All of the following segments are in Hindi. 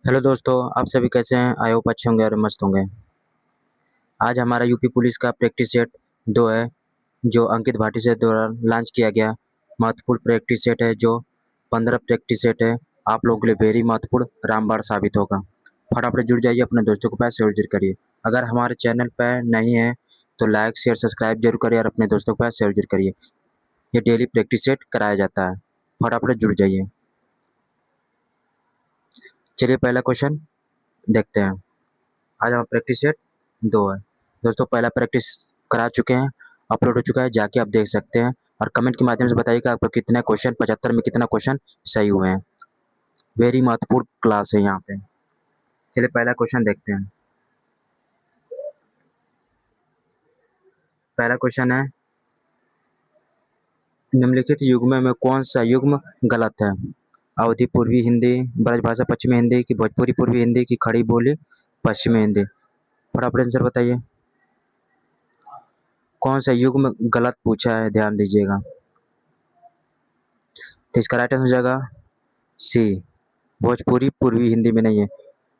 हेलो दोस्तों, आप सभी कैसे हैं? आई होप अच्छे होंगे और मस्त होंगे। आज हमारा यूपी पुलिस का प्रैक्टिस सेट 2 है, जो अंकित भाटी से द्वारा लॉन्च किया गया महत्वपूर्ण प्रैक्टिस सेट है, जो 15 प्रैक्टिस सेट है। आप लोगों के लिए वेरी महत्वपूर्ण रामबाण साबित होगा। फटाफट जुड़ जाइए, अपने दोस्तों के पास शेयर जरूर करिए। अगर हमारे चैनल पर नहीं है तो लाइक शेयर सब्सक्राइब जरूर करिए और अपने दोस्तों के पास शेयर जरूर करिए। ये डेली प्रैक्टिस सेट कराया जाता है। फटाफट जुड़ जाइए। चलिए पहला क्वेश्चन देखते हैं। आज हमारा प्रैक्टिस सेट 2 है। दोस्तों पहला प्रैक्टिस करा चुके हैं, अपलोड हो चुका है, जाके आप देख सकते हैं। और कमेंट के माध्यम से बताइएगा आपको कितने क्वेश्चन 75 में कितना क्वेश्चन सही हुए हैं। वेरी महत्वपूर्ण क्लास है यहाँ पे। चलिए पहला क्वेश्चन देखते हैं। पहला क्वेश्चन है, निम्नलिखित युग्म में कौन सा युग्म गलत है? अवधी पूर्वी हिंदी, ब्रजभाषा पश्चिमी हिंदी की भोजपुरी पूर्वी हिंदी की खड़ी बोली पश्चिमी हिंदी। फटाफट आंसर बताइए, कौन सा युग्म गलत पूछा है, ध्यान दीजिएगा। तो इसका राइट आंसर हो जाएगा सी, भोजपुरी पूर्वी हिंदी में नहीं है।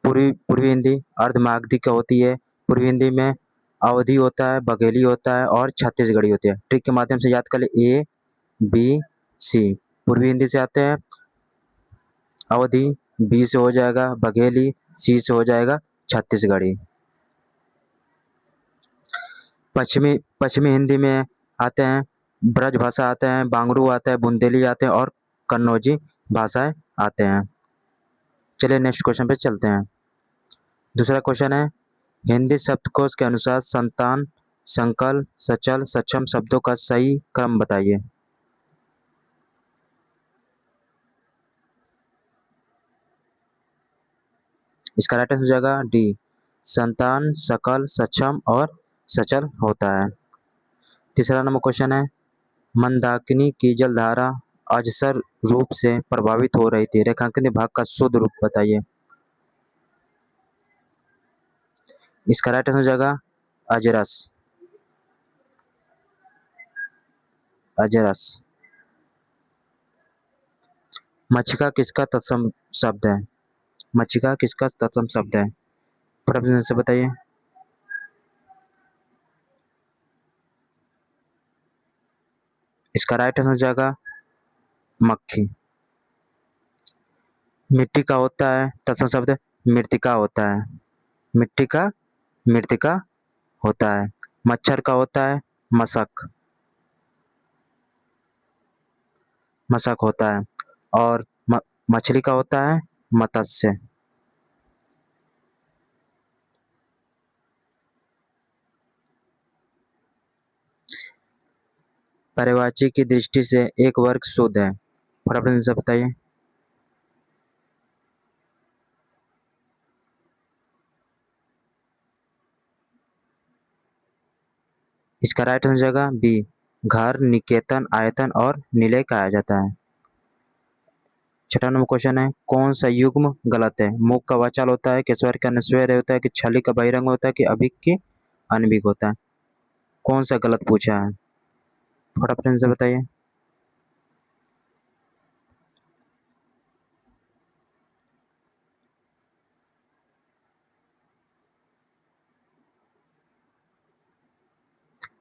पूर्वी पूर्वी हिंदी अर्धमागधी का होती है। पूर्वी हिंदी में अवधी होता है, बघेली होता है और छत्तीसगढ़ी होती है। ट्रिक के माध्यम से याद कर ले, ए बी सी। पूर्वी हिंदी से आते हैं अवधी, बी से हो जाएगा बघेली, सी से हो जाएगा छत्तीसगढ़ी। पश्चिमी पश्चिमी हिंदी में आते हैं ब्रज भाषा आते हैं, बांगड़ू आता है, बुंदेली आते हैं और कन्नौजी भाषाएं आते हैं। चलिए नेक्स्ट क्वेश्चन पे चलते हैं। दूसरा क्वेश्चन है, हिंदी शब्दकोश के अनुसार संतान, संकल, सचल, सक्षम शब्दों का सही क्रम बताइए। इसका राइट आंसर हो जाएगा डी, संतान, सकल, सक्षम और सचल होता है। तीसरा नंबर क्वेश्चन है, मंदाकिनी की जलधारा अजसर रूप से प्रभावित हो रही थी, रेखांकित भाग का शुद्ध रूप बताइए। इसका राइट आंसर हो जाएगा अजरस, अजरस। मक्षिका किसका तत्सम शब्द है? मक्षिका किसका तत्सम शब्द है? फटाफट से बताइए। इसका राइट आंसर हो जाएगा मक्खी। मिट्टी का होता है तत्सम शब्द मृतिका होता है। मिट्टी का मृतिका होता है। मच्छर का होता है मशक, मशक होता है। और मछली का होता है मत्स्य। पर्यायवाची की दृष्टि से एक वर्ग शुद्ध है। फटाफट से बताइए। इसका राइट आंसर हो जाएगा बी, घर, निकेतन, आयतन और निलय कहा जाता है। छठा नंबर क्वेश्चन है, कौन सा युग्म गलत है? मूक का वाचाल होता है कि स्वर का नस्वर होता है कि छली का बहिरंग होता है कि अभिक की अनभिक होता है? कौन सा गलत पूछा है? फटाफट आंसर बताइए।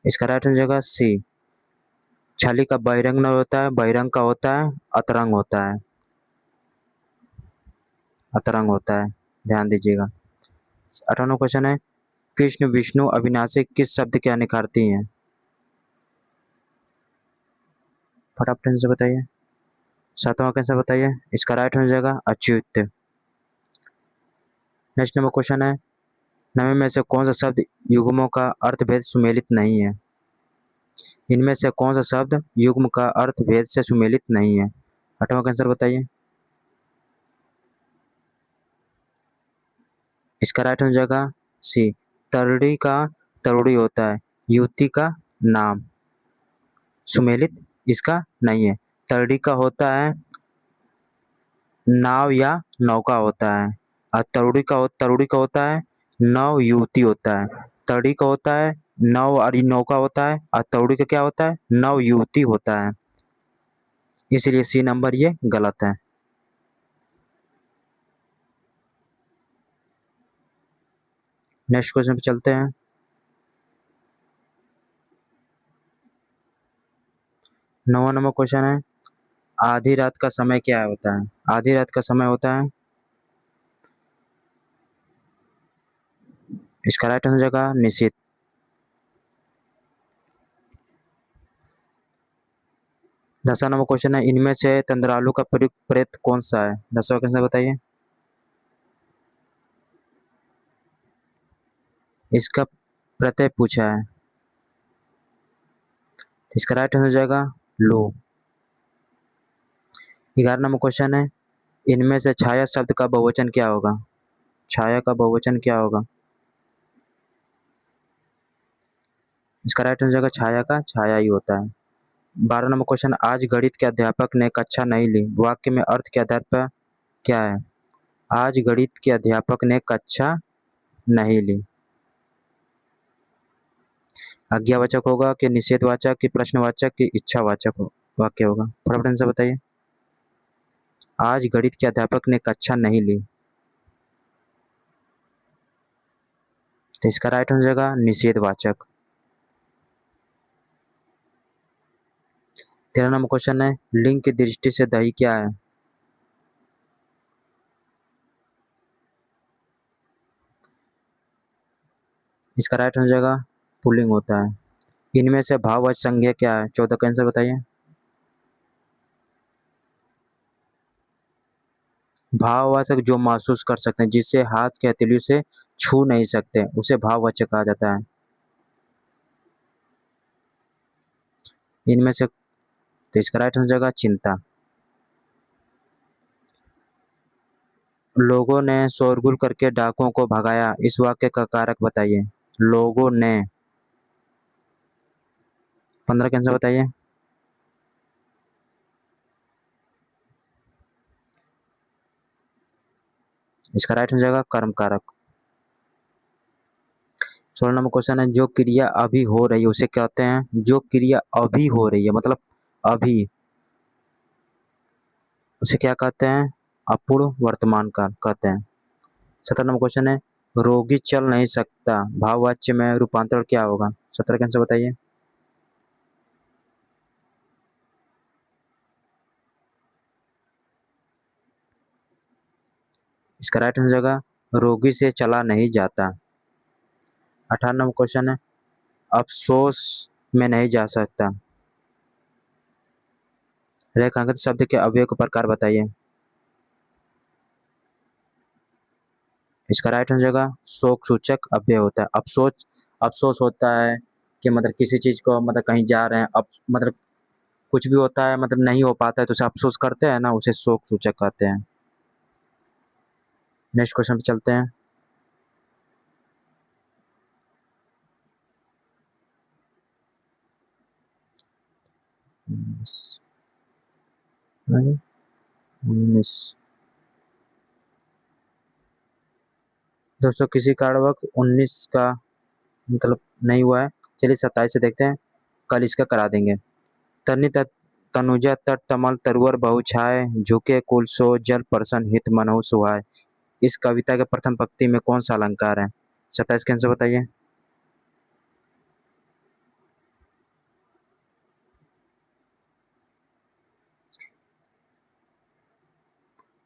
इसका राइट आंसर हो जाएगा सी, छली का बहिरंग नहीं होता है, बहिरंग का होता है अतरंग होता है, अतरंग होता है। ध्यान दीजिएगा। 18वां क्वेश्चन है, कृष्ण विष्णु अविनाशी किस शब्द के अनिखार्थी हैं? फटाफट आंसर बताइए। 7वां आंसर बताइए। इसका राइट हो जाएगा अच्युत। नेक्स्ट नंबर क्वेश्चन है, निम्न में से कौन सा शब्द युग्मों का अर्थभेद सुमेलित नहीं है? इनमें से कौन सा शब्द युग्म का अर्थभेद से सुमेलित नहीं है? 8वां आंसर बताइए। इसका राइट हो जाएगा सी, तरड़ी का तरुड़ी होता है, युवती का नाम। सुमेलित इसका नहीं है। तरड़ी का होता है नाव या नौका होता है, और तरुड़ी का होता है नव युवती होता है। तरड़ी का होता है नव और नौका होता है, और तरुड़ी का क्या होता है नव युवती होता है। इसलिए सी नंबर ये गलत है। नेक्स्ट क्वेश्चन पे चलते हैं। 9वां नंबर क्वेश्चन है, आधी रात का समय क्या होता है? आधी रात का समय होता है, इसका राइट आंसर हो जाएगा निशित। 10वां नंबर क्वेश्चन है, इनमें से तंद्रालु का प्रयुक्त प्रेत कौन सा है? 10वां क्वेश्चन बताइए। इसका प्रत्यय पूछा है, इसका राइट आंसर हो जाएगा लो। 11 नंबर क्वेश्चन है, इनमें से छाया शब्द का बहुवचन क्या होगा? छाया का बहुवचन क्या होगा? इसका राइट आंसर हो जाएगा छाया का छाया ही होता है। 12 नंबर क्वेश्चन, आज गणित के अध्यापक ने कक्षा नहीं ली, वाक्य में अर्थ के आधार पर क्या है? आज गणित के अध्यापक ने कक्षा नहीं ली, आज्ञावाचक होगा कि निषेधवाचक कि प्रश्नवाचक कि इच्छावाचक वाक्य होगा? फटाफट आंसर बताइए। आज गणित के अध्यापक ने कक्षा नहीं ली, तो इसका राइट आंसर हो जाएगा निषेधवाचक। 13 नंबर क्वेश्चन है, लिंग की दृष्टि से दही क्या है? इसका राइट आंसर हो जाएगा पुल्लिंग होता है। इनमें से भाववाचक संज्ञा क्या है? 14 का आंसर बताइए। भाववाचक जो महसूस कर सकते हैं, जिसे हाथ के हथेलियों से छू नहीं सकते, उसे भाववाचक कहा जाता है। इनमें से, तो इसका राइट आंसर हो जाएगा चिंता। लोगों ने शोरगुल करके डाकुओं को भगाया, इस वाक्य का कारक बताइए। लोगों ने, 15 का आंसर बताइए। इसका राइट हो जाएगा कर्म कारक। 16 नंबर क्वेश्चन है, जो क्रिया अभी हो रही है उसे कहते हैं? जो क्रिया अभी हो रही है मतलब अभी, उसे क्या कहते हैं? अपूर्ण वर्तमान काल कहते हैं। 17 नंबर क्वेश्चन है, रोगी चल नहीं सकता, भाववाच्य में रूपांतरण क्या होगा? 17 का आंसर बताइए। इसका राइट आंसर हो जाएगा रोगी से चला नहीं जाता। 18 नंबर क्वेश्चन है, अफसोस में नहीं जा सकता, रेखांकित शब्द के अवयव के प्रकार बताइए। इसका राइट आंसर होगा शोक सूचक अव्यय होता है। अफसोस, अफसोस होता है कि मतलब किसी चीज को, मतलब कहीं जा रहे हैं, अब मतलब कुछ भी होता है, मतलब नहीं हो पाता है तो उसे अफसोस करते हैं ना, उसे शोक सूचक कहते हैं। नेक्स्ट क्वेश्चन पे चलते हैं। उन्नीस, दोस्तों किसी कारणवश 19 का मतलब नहीं हुआ है, चलिए 27 से देखते हैं, कल इसका करा देंगे। तनि तनुजा तट तमल तरुवर बहु छाय, झुके कुल सो जल परसन हित मनहु सुहाय। इस कविता के प्रथम पंक्ति में कौन सा अलंकार है? 27 के आंसर बताइए।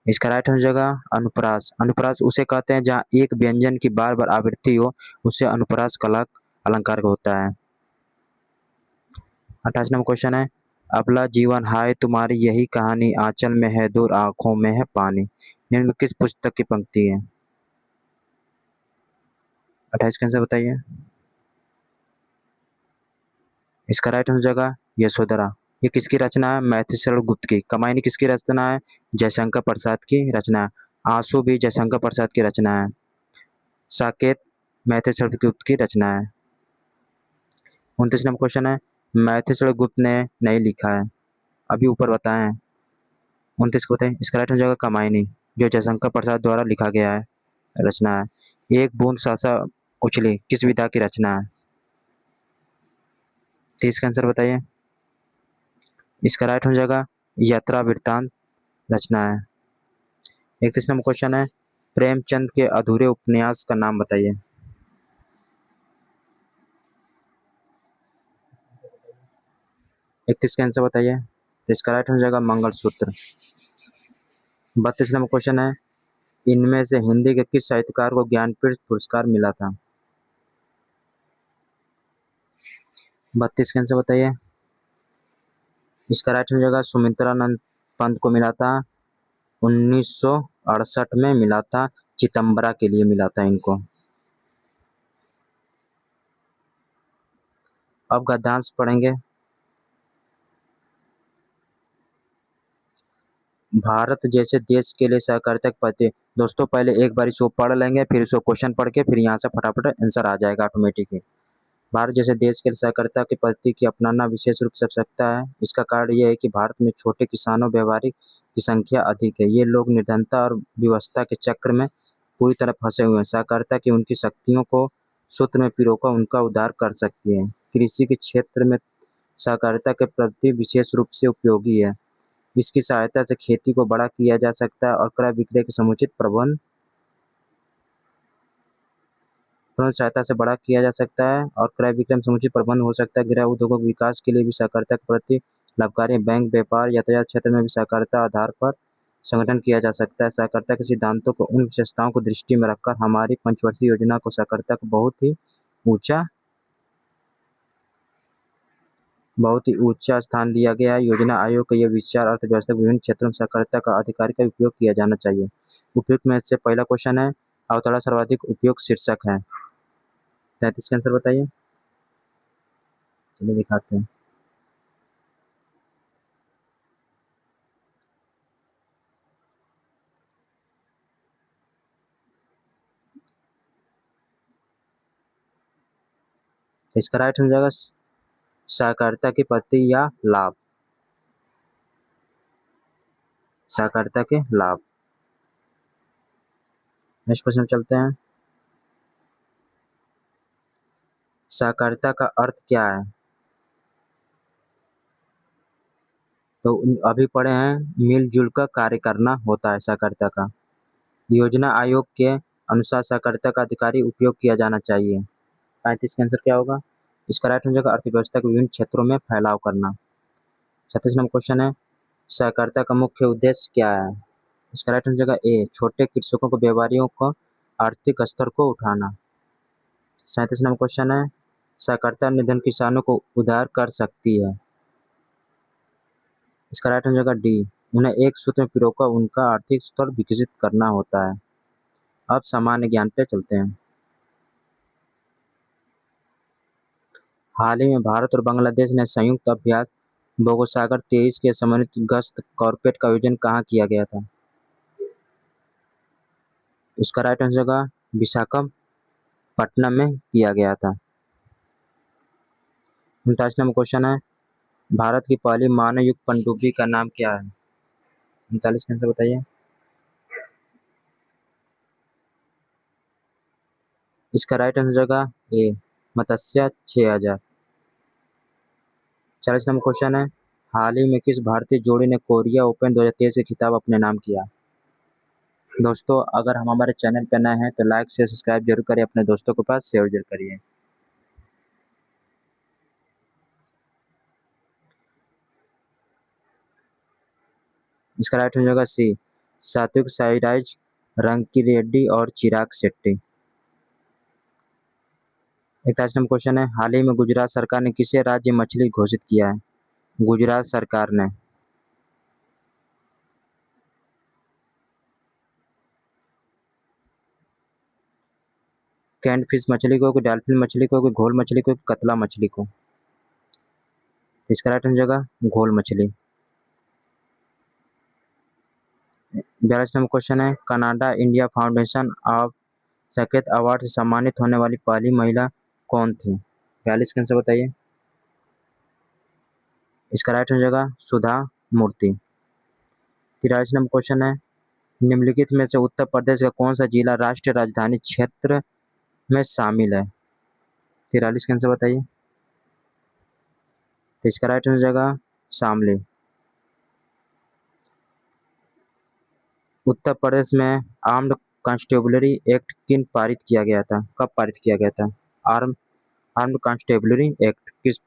इसका राइट आंसर हो जाएगा अनुप्रास। अनुप्रास उसे कहते हैं जहाँ एक व्यंजन की बार बार आवृत्ति हो, उसे अनुप्रास कलक अलंकार होता है। 28 नंबर क्वेश्चन है, अबला जीवन हाय तुम्हारी यही कहानी, आंचल में है दूर आंखों में है पानी। निम्न में किस पुस्तक की पंक्ति है? 28 का आंसर बताइए। इसका राइट आंसर हो जाएगा यशोधरा। ये किसकी रचना है? मैथिली गुप्त की। कमायनी किसकी रचना है? जयशंकर प्रसाद की रचना है। आंसू भी जयशंकर प्रसाद की रचना है। साकेत मैथिली गुप्त की रचना है। 29 नंबर क्वेश्चन है, मैथिली गुप्त ने नहीं लिखा है, अभी ऊपर बताए हैं। 29 को बताइए। इसका राइट हो जाएगा कमायनी, जो जयशंकर प्रसाद द्वारा लिखा गया है, रचना है। एक बूंद सासा उछली किस विधा की रचना है? 30 का आंसर बताइए। इसका राइट हो जाएगा यात्रा वृत्तांत रचना है। 31 नंबर क्वेश्चन है, प्रेमचंद के अधूरे उपन्यास का नाम बताइए। 31 का आंसर बताइए। तो इसका राइट हो जाएगा मंगलसूत्र। 32 नंबर क्वेश्चन है, इनमें से हिंदी के किस साहित्यकार को ज्ञानपीठ पुरस्कार मिला था? 32 का आंसर बताइए। इसका राइट हो जाएगा सुमित्रानंद पंत को मिला था। 1968 में मिला था, चितंबरा के लिए मिला था इनको। अब गद्यांश पढ़ेंगे। भारत जैसे देश के लिए सहकारिता के प्रति, दोस्तों पहले एक बार इसको पढ़ लेंगे, फिर इसको क्वेश्चन पढ़ के फिर यहाँ से फटाफट आंसर आ जाएगा ऑटोमेटिक ही। भारत जैसे देश के लिए सहकारिता के प्रति की अपनाना विशेष रूप से आवश्यकता है। इसका कारण यह है कि भारत में छोटे किसानों व्यापारिक की संख्या अधिक है। ये लोग निर्धनता और व्यवस्था के चक्र में पूरी तरह फंसे हुए हैं। सहकारिता की उनकी शक्तियों को सूत्र में पिरोकर उनका उद्धार कर सकती है। कृषि के क्षेत्र में सहकारिता के प्रति विशेष रूप से उपयोगी है। इसकी सहायता से खेती को बड़ा किया जा सकता है और क्रय विक्रय के समुचित प्रबंध सहायता से बड़ा किया जा सकता है और क्रय विक्रय में समुचित प्रबंध हो सकता है। गृह उद्योगों के विकास के लिए भी सहकारिता के प्रति लाभकारी बैंक, व्यापार, यातायात क्षेत्र में भी सहकारिता आधार पर संगठन किया जा सकता है। सहकारिता के सिद्धांतों को उन विशेषताओं को दृष्टि में रखकर हमारी पंचवर्षीय योजना को सहकारिता को बहुत ही ऊंचा स्थान दिया गया है। योजना आयोग का यह विचार अर्थव्यवस्था के विभिन्न क्षेत्रों में सहकारिता का अधिकारी का उपयोग किया जाना चाहिए। उपयुक्त में से पहला क्वेश्चन है, अवतरण सर्वाधिक उपयोग शीर्षक है। 33 का आंसर बताइए। चलिए दिखाते हैं। इसका राइट हो जाएगा सहकारिता की पत्ती या लाभ। सहकारिता के लाभ। नेक्स्ट क्वेश्चन चलते हैं। सहकारिता का अर्थ क्या है? तो अभी पढ़े हैं, मिलजुल कर कार्य करना होता है सहकारिता का। योजना आयोग के अनुसार सहकारिता का अधिकारी उपयोग किया जाना चाहिए। 35 का आंसर क्या होगा? इसका राइट हो जाएगा अर्थव्यवस्था के विभिन्न क्षेत्रों में फैलाव करना। 36 नंबर क्वेश्चन है, सहकारिता का मुख्य उद्देश्य क्या है? इसका राइट हो जाएगा ए, छोटे कृषकों को व्यापारियों को आर्थिक स्तर को उठाना। 37 नंबर क्वेश्चन है, सहकारिता निर्धन किसानों को उधार कर सकती है। इसका राइट हो जाएगा डी, उन्हें एक सूत्र में पिरोकर उनका आर्थिक स्तर विकसित करना होता है। अब सामान्य ज्ञान पे चलते हैं। हाल ही में भारत और बांग्लादेश ने संयुक्त अभ्यास बोगोसागर 23 के समन्वित गश्त कॉर्पेट का आयोजन कहाँ किया गया था? इसका राइट आंसर होगा विशाखापट्टनम में किया गया था। 39 नंबर क्वेश्चन है, भारत की पहली मानव युक्त पनडुब्बी का नाम क्या है? 39 का आंसर बताइए। इसका राइट आंसर होगा ए, मत्स्य 6000। 40 नंबर क्वेश्चन है, हाल ही में किस भारतीय जोड़ी ने कोरिया ओपन 2023 का खिताब अपने नाम किया? दोस्तों अगर हम हमारे चैनल पर नए हैं तो लाइक शेयर सब्सक्राइब जरूर करिए, अपने दोस्तों के पास शेयर जरूर करिए। इसका राइट हो जाएगा सी, सात्विक साईराज, रंकी रेड्डी और चिराग शेट्टी। 41 नंबर क्वेश्चन है, हाल ही में गुजरात सरकार ने किसे राज्य मछली घोषित किया है? गुजरात सरकार ने। कैंड फिश मछली को, डॉल्फिन मछली को, घोल मछली को, कतला मछली को? इसका राइट हो जाएगा घोल मछली। 42 नंबर क्वेश्चन है, Canada India foundation of Saket award से सम्मानित होने वाली पहली महिला कौन थी? 42 का आंसर बताइए। इसका राइट हो जाएगा सुधा मूर्ति। 43 नंबर क्वेश्चन है, निम्नलिखित में से उत्तर प्रदेश का कौन सा जिला राष्ट्रीय राजधानी क्षेत्र में शामिल है? 43 का आंसर बताइए। तो इसका राइट हो जाएगा शामली। उत्तर प्रदेश में आर्म्ड कॉन्स्टेबलरी एक्ट किन पारित किया गया था? कब पारित किया गया था? आर्म्ड कॉन्स्टेबलरी एक्ट किस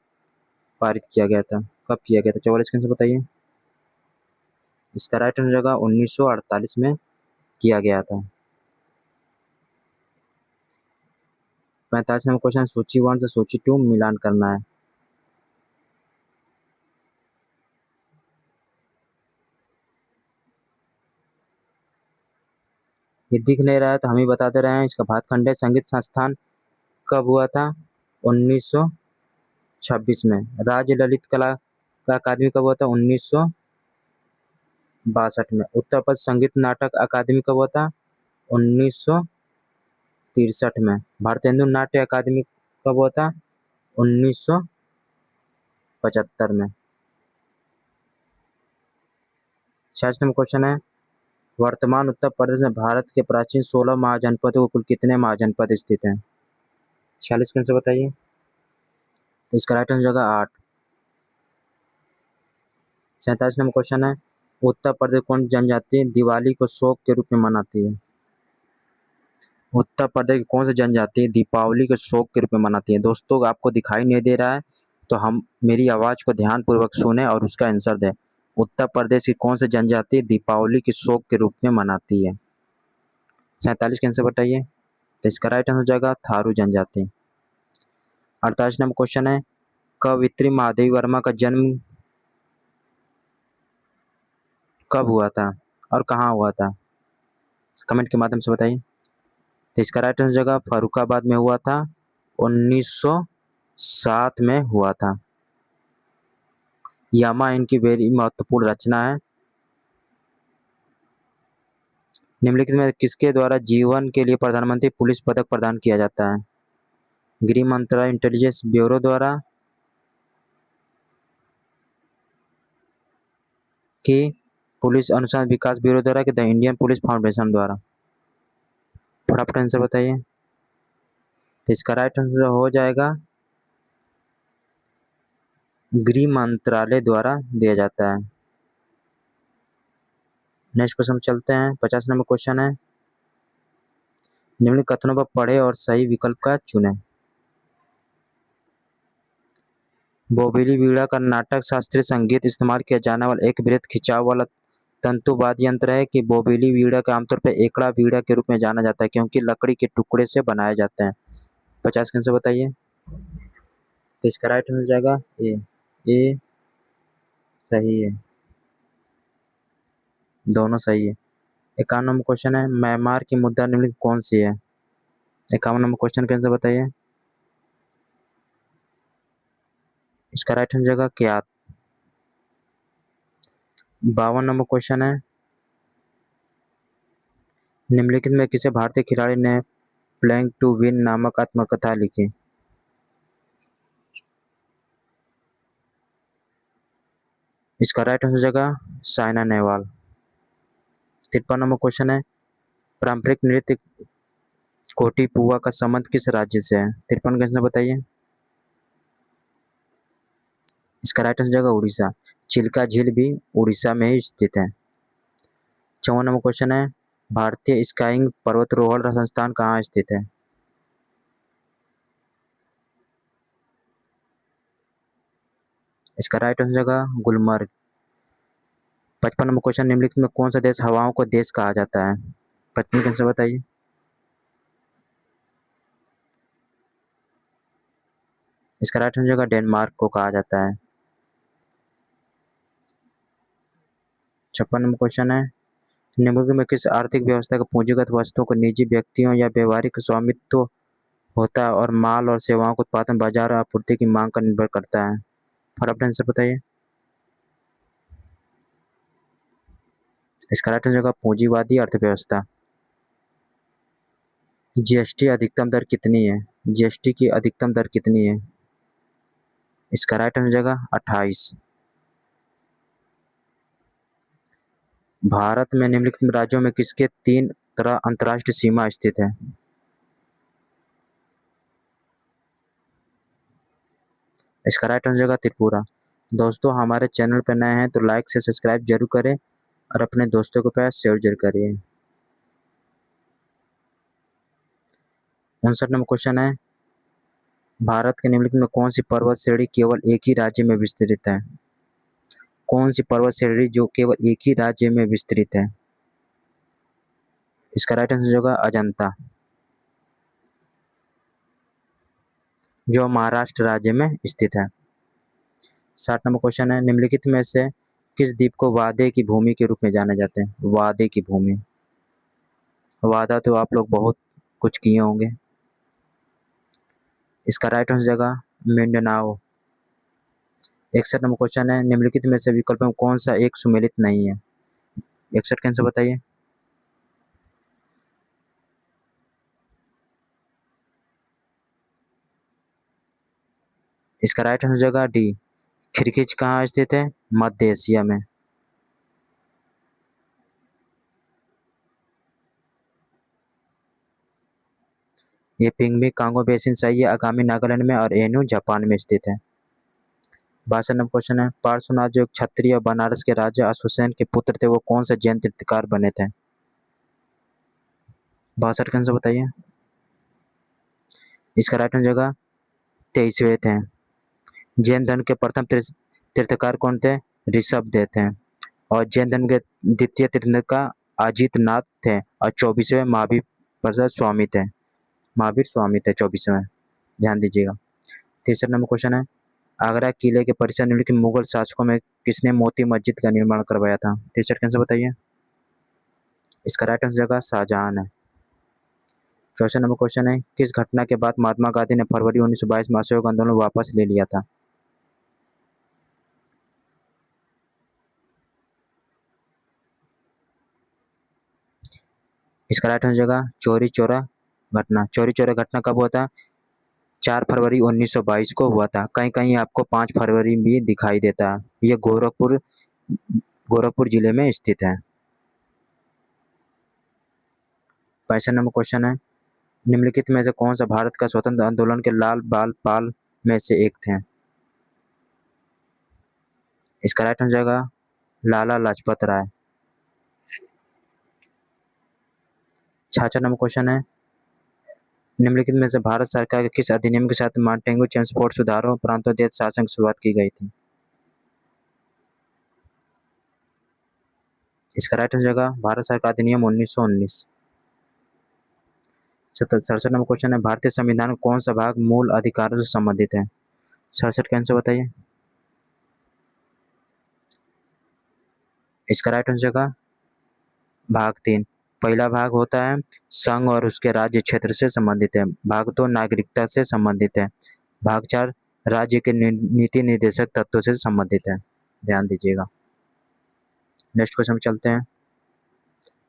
पारित किया गया था? कब किया गया था? 44 का आंसर बताइए। इसका राइट आंसर होगा 1948 में किया गया था। 45 नंबर क्वेश्चन, सूची 1 से सूची 2 मिलान करना है। ये दिख नहीं रहा है तो हम ही बता दे रहे हैं। इसका भातखंडे संगीत संस्थान कब हुआ था? 1926 में। राज्य ललित कला का अकादमी कब हुआ था? 1962 में। उत्तर प्रदेश संगीत नाटक अकादमी कब हुआ था? 1963 में। भारतेंदु नाट्य अकादमी कब हुआ था? 1975 में। 66 नंबर क्वेश्चन है, वर्तमान उत्तर प्रदेश में भारत के प्राचीन 16 महाजनपदों कुल कितने महाजनपद स्थित हैं? 46 में से बताइए। तो इसका राइट आंसर होगा 8। 47 नंबर क्वेश्चन है, उत्तर प्रदेश कौन जनजाति दिवाली को शोक के रूप में मनाती है? उत्तर प्रदेश की कौन सी जनजाति दीपावली को शोक के रूप में मनाती है? दोस्तों आपको दिखाई नहीं दे रहा है तो हम मेरी आवाज को ध्यानपूर्वक सुने और उसका आंसर दें। उत्तर प्रदेश की कौन सी जनजाति दीपावली की शोक के रूप में मनाती है? 47 का आंसर बताइए। तो इसका राइट आंसर हो जाएगा थारू जनजाति। 48 नंबर क्वेश्चन है, कवयित्री महादेवी वर्मा का जन्म कब हुआ था और कहाँ हुआ था? कमेंट के माध्यम से बताइए। तो इसका राइट आंसर जगह फर्रुखाबाद में हुआ था। 1907 में हुआ था। यामा इनकी वेरी महत्वपूर्ण रचना है। निम्नलिखित में किसके द्वारा जीवन के लिए प्रधानमंत्री पुलिस पदक प्रदान किया जाता है? गृह मंत्रालय इंटेलिजेंस ब्यूरो द्वारा, कि पुलिस अनुसंधान विकास ब्यूरो द्वारा, कि द इंडियन पुलिस फाउंडेशन द्वारा? फटाफट आंसर बताइए। तो इसका राइट आंसर हो जाएगा गृह मंत्रालय द्वारा दिया जाता है। नेक्स्ट क्वेश्चन चलते हैं। 50 नंबर क्वेश्चन है, निम्न कथनों पर पढ़े और सही विकल्प का चुनें। बोबिली वीणा कर्नाटक शास्त्रीय संगीत इस्तेमाल किया जाने वाला एक वृहद खिंचाव वाला तंतुवाद्य यंत्र है, कि बोबिली वीणा का आमतौर पर एकड़ा वीणा के रूप में जाना जाता है क्योंकि लकड़ी के टुकड़े से बनाए जाते हैं? 50 का आंसर बताइए। तो इसका राइट आंसर जाएगा ए सही है, दोनों सही है। 51 नंबर क्वेश्चन है, म्यांमार की मुद्रा निम्नलिखित कौन सी है? 51 नंबर क्वेश्चन का आंसर बताइए। इसका राइट आंसर जाएगा क्या? 52 नंबर क्वेश्चन है, निम्नलिखित में किसे भारतीय खिलाड़ी ने प्लेइंग टू विन नामक आत्मकथा लिखी? इसका राइट आंसर जाएगा साइना नेहवाल। 53 नंबर क्वेश्चन है, पारंपरिक नृत्य कोटी पुआ का संबंध किस राज्य से है? 53 का आंसर बताइए। इसका राइट आंसर जाएगा उड़ीसा। चिल्का झील भी उड़ीसा में ही स्थित है। 54 नंबर क्वेश्चन है, भारतीय स्काइंग पर्वतारोहण संस्थान कहाँ स्थित है? इसका राइट आंसर जाएगा गुलमर्ग। 55 नंबर क्वेश्चन, निम्नलिखित में कौन सा देश हवाओं को देश कहा जाता है? 55 का आंसर बताइए। इसका राइट आंसर जाएगा डेनमार्क को कहा जाता है। 56 नंबर क्वेश्चन है, निम्नलिखित में किस आर्थिक व्यवस्था का पूंजीगत वस्तुओं को निजी व्यक्तियों या व्यवहारिक स्वामित्व होता है और माल और सेवाओं का उत्पादन बाजार और आपूर्ति की मांग पर निर्भर करता है? फटाफट आंसर बताइए। इसका राइट आंसर होगा पूंजीवादी अर्थव्यवस्था। जीएसटी अधिकतम दर कितनी है? जीएसटी की अधिकतम दर कितनी है? इसका राइट आंसर जाएगा 28। भारत में निम्नलिखित राज्यों में किसके 3 तरह अंतर्राष्ट्रीय सीमा स्थित है? इसका राइट आंसर जाएगा त्रिपुरा। दोस्तों हमारे चैनल पर नए हैं तो लाइक से सब्सक्राइब जरूर करें और अपने दोस्तों के पास शेयर जरूर करिए। 59 नंबर क्वेश्चन है, भारत के निम्नलिखित में कौन सी पर्वत श्रेणी केवल एक ही राज्य में विस्तृत है? कौन सी पर्वत श्रेणी जो केवल एक ही राज्य में विस्तृत है? इसका राइट आंसर होगा अजंता, जो महाराष्ट्र राज्य में स्थित है। 60 नंबर क्वेश्चन है, निम्नलिखित में से किस द्वीप को वादे की भूमि के रूप में जाना जाते हैं? वादे की भूमि, वादा तो आप लोग बहुत कुछ किए होंगे। इसका राइट आंसर होगा मिंडनाओ। 61 नंबर क्वेश्चन है, निम्नलिखित में से विकल्प में कौन सा एक सुमेलित नहीं है? 61 का आंसर बताइए। इसका राइट आंसर होगा डी, खिरखिच कहाँ स्थित है? मध्य एशिया में। ये पिंगमी कांगो बेसिन सही है, आगामी नागालैंड में, और एनु जापान में स्थित है। 62 नंबर क्वेश्चन है, पार्श्वनाथ जो क्षत्रिय और बनारस के राजा अश्वसेन के पुत्र थे, वो कौन से जैन तीर्थकार बने थे? 62 का आंसर बताइए। इसका राइट आंसर होगा 23वें थे। जैन धर्म के प्रथम तीर्थकार कौन थे? ऋषभदेव थे। और जैन धर्म के द्वितीय तीर्थकार अजित नाथ थे, और 24वें महावीर प्रसाद स्वामी थे। महावीर स्वामी थे 24वें, ध्यान दीजिएगा। 63 नंबर क्वेश्चन है, आगरा किले के परिसर निम्नलिखित मुगल शासकों में किसने मोती मस्जिद का निर्माण करवाया था? 63 का आंसर बताइए। इसका राइट आंसर होगा शाहजहां है। 64 नंबर क्वेश्चन है, किस घटना के बाद महात्मा गांधी ने फरवरी 1922 में असहयोग आंदोलन वापस ले लिया था? इसका राइट आंसर होगा चौरी चौरा घटना। चौरी चौरा घटना कब हुआ था? 4 फरवरी 1922 को हुआ था। कहीं कहीं आपको 5 फरवरी भी दिखाई देता है। ये गोरखपुर जिले में स्थित है। 65 नंबर क्वेश्चन है, निम्नलिखित में से कौन सा भारत का स्वतंत्र आंदोलन के लाल बाल पाल में से एक थे? इसका राइट आंसर होगा लाला लाजपत राय। 66 नंबर क्वेश्चन है, निम्नलिखित में से भारत सरकार के किस अधिनियम के साथ मांटेगू चेम्सफोर्ड सुधारों प्रांतोदय शासन की शुरुआत की गई थी? इसका राइट आंसर होगा भारत सरकार अधिनियम 1919। 67 नंबर क्वेश्चन है, भारतीय संविधान का कौन सा भाग मूल अधिकारों से संबंधित है? 67 का आंसर बताइए। इसका राइट आंसर होगा भाग 3। पहला भाग होता है संघ और उसके राज्य क्षेत्र से संबंधित है। भाग 2 नागरिकता से संबंधित है। भाग 4 राज्य के नीति निर्देशक तत्वों से संबंधित है। ध्यान दीजिएगा। नेक्स्ट क्वेश्चन में चलते हैं।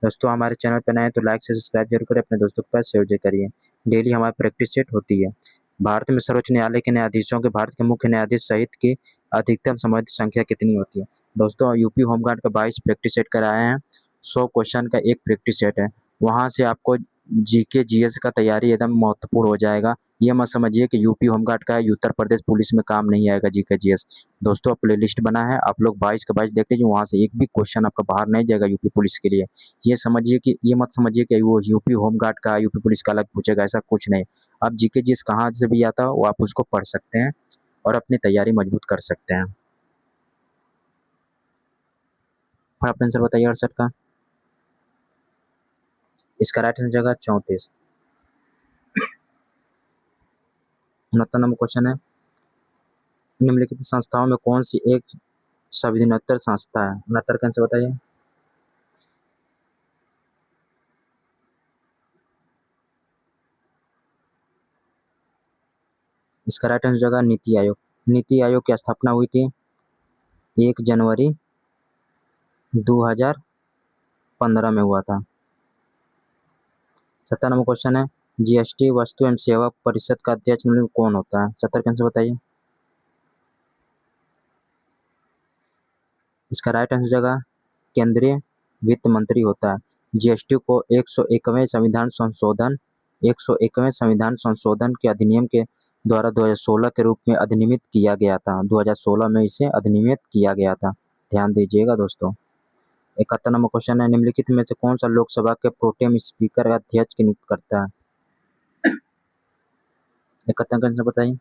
दोस्तों, हमारे चैनल पर नए हैं तो लाइक से सब्सक्राइब जरूर करें, अपने दोस्तों के पास शेयर जरूर करिए। डेली हमारी प्रैक्टिस सेट होती है। भारत में सर्वोच्च न्यायालय के न्यायाधीशों के भारत के मुख्य न्यायाधीश सहित की अधिकतम संबंधित संख्या कितनी होती है? दोस्तों, यूपी होमगार्ड का 22 प्रैक्टिस सेट कराए हैं। 100 क्वेश्चन का एक प्रैक्टिस सेट है। वहाँ से आपको जीके जीएस का तैयारी एकदम महत्वपूर्ण हो जाएगा। ये मत समझिए कि यूपी होमगार्ड का है, उत्तर प्रदेश पुलिस में काम नहीं आएगा जीके जीएस। दोस्तों, प्ले लिस्ट बना है, आप लोग 22 का 22 देख लीजिए। वहाँ से एक भी क्वेश्चन आपका बाहर नहीं जाएगा यूपी पुलिस के लिए। ये मत समझिए कि वो यूपी होमगार्ड का यूपी पुलिस का अलग पूछेगा, ऐसा कुछ नहीं। आप जीके जीएस कहाँ से भी आता हो वो आप उसको पढ़ सकते हैं और अपनी तैयारी मजबूत कर सकते हैं। फटाफट आंसर बताइए 68 का। इसका राइट आंसर होगा 34। 69 नंबर क्वेश्चन है, निम्नलिखित संस्थाओं में कौन सी एक संविधानोत्तर संस्था है? 69 का आंसर बताइए। इसका राइट आंसर होगा नीति आयोग। नीति आयोग की स्थापना हुई थी 1 जनवरी 2015 में हुआ था। 70 नंबर क्वेश्चन है, जीएसटी वस्तु एवं सेवा परिषद का अध्यक्ष निम्नलिखित कौन होता है? 70 का आंसर बताइए। इसका राइट आंसर होगा केंद्रीय वित्त मंत्री होता है। जीएसटी को 101वें संविधान संशोधन के अधिनियम के द्वारा 2016 के रूप में अधिनियमित किया गया था। 2016 में इसे अधिनियमित किया गया था। ध्यान दीजिएगा दोस्तों। 71 नंबर क्वेश्चन है, निम्नलिखित में से कौन सा लोकसभा के प्रोटेम स्पीकर अध्यक्ष की नियुक्ति करता है? 71 का आंसर बताइए।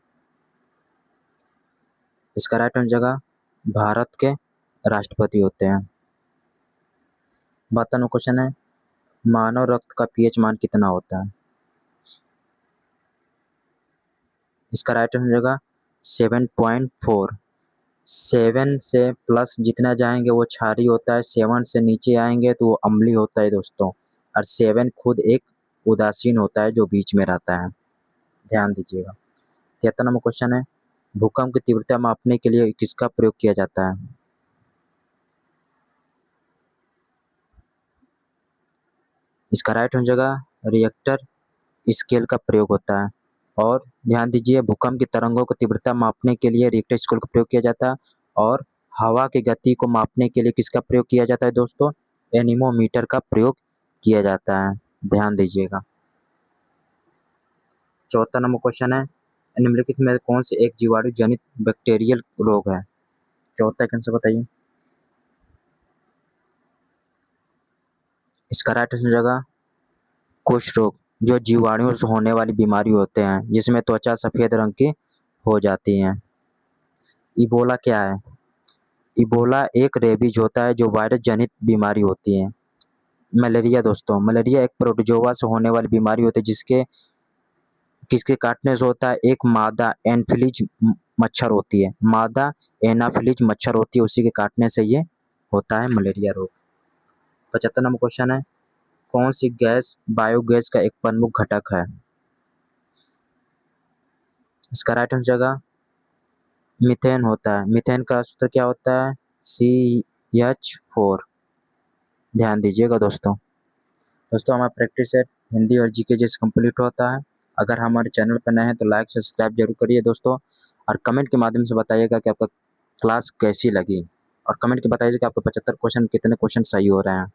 इसका राइट आंसर होगा भारत के राष्ट्रपति होते हैं। 72वां क्वेश्चन है, मानव रक्त का पीएच मान कितना होता है? इसका राइट आंसर हो जाएगा 7.4। 7 से प्लस जितना जाएंगे वो क्षारीय होता है, 7 से नीचे आएंगे तो वो अम्लीय होता है दोस्तों। और 7 खुद एक उदासीन होता है जो बीच में रहता है, ध्यान दीजिएगा। 73वां क्वेश्चन है, भूकंप की तीव्रता मापने के लिए किसका प्रयोग किया जाता है? इसका राइट हो जाएगा रिएक्टर स्केल का प्रयोग होता है। और ध्यान दीजिए, भूकंप की तरंगों की तीव्रता मापने के लिए रिएक्टर स्केल का प्रयोग किया जाता है। और हवा की गति को मापने के लिए किसका प्रयोग किया जाता है दोस्तों? एनीमोमीटर का प्रयोग किया जाता है, ध्यान दीजिएगा। 74 नंबर क्वेश्चन है, निम्नलिखित में कौन से एक जीवाणु जनित बैक्टीरियल रोग है? 74 का आंसर बताइए। इसका राइट आंसर हो जाएगा कुष्ठ रोग, जो जीवाणुओं से होने वाली बीमारी होते हैं जिसमें त्वचा सफेद रंग की हो जाती है। इबोला क्या है? इबोला एक रेबीज होता है जो वायरस जनित बीमारी होती है। मलेरिया दोस्तों, मलेरिया एक प्रोटोजोआ से होने वाली बीमारी होती है जिसके किसके काटने से होता है? एक मादा एनाफिलीज मच्छर होती है, मादा एनाफिलीज मच्छर होती है, उसी के काटने से ये होता है मलेरिया रोग। 75 नंबर क्वेश्चन है, कौन सी गैस बायोगैस का एक प्रमुख घटक है? इसका राइट आंसर होगा मीथेन होता है। मीथेन का सूत्र क्या होता है? CH4। ध्यान दीजिएगा दोस्तों। दोस्तों हमारा प्रैक्टिस सेट हिंदी और जीके जैसे कंप्लीट होता है। अगर हमारे चैनल पर नए हैं तो लाइक सब्सक्राइब जरूर करिए दोस्तों, और कमेंट के माध्यम से बताइएगा कि आपका क्लास कैसी लगी, और कमेंट के बताइए कि आपको 75 क्वेश्चन कितने क्वेश्चन सही हो रहे हैं।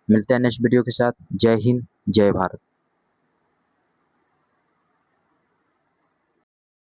मिलते हैं नेक्स्ट वीडियो के साथ। जय हिंद, जय भारत।